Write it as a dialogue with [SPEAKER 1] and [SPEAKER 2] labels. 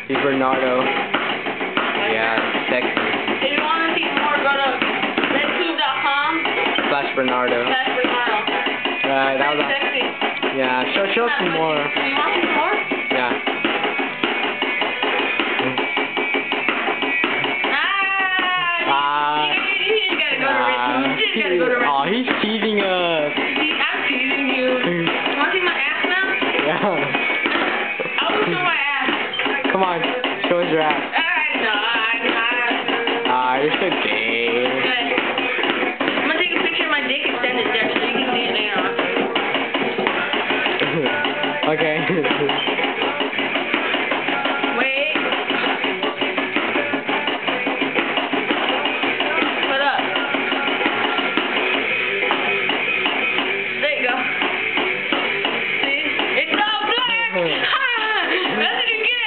[SPEAKER 1] He's Bernardo. Yeah, sexy.
[SPEAKER 2] If you want to see more, go to
[SPEAKER 1] redtube.com/Bernardo.
[SPEAKER 2] Bernardo.
[SPEAKER 1] Right, that was
[SPEAKER 2] Sexy.
[SPEAKER 1] yeah, show us some more.
[SPEAKER 2] Do you want some more?
[SPEAKER 1] Yeah.
[SPEAKER 2] You gotta go to RedTube. You gotta go to RedTube.
[SPEAKER 1] Oh, he's teasing us.
[SPEAKER 2] I'm teasing you. Want to see my ass now?
[SPEAKER 1] Yeah.
[SPEAKER 2] I will show my ass.
[SPEAKER 1] Come on, show us your ass. You're so gay.
[SPEAKER 2] I'm gonna take a picture of my dick extended there so you can see it later on.
[SPEAKER 1] Okay.
[SPEAKER 2] Wait. Put up. There you go. See? It's all black! Ha! That's what you get!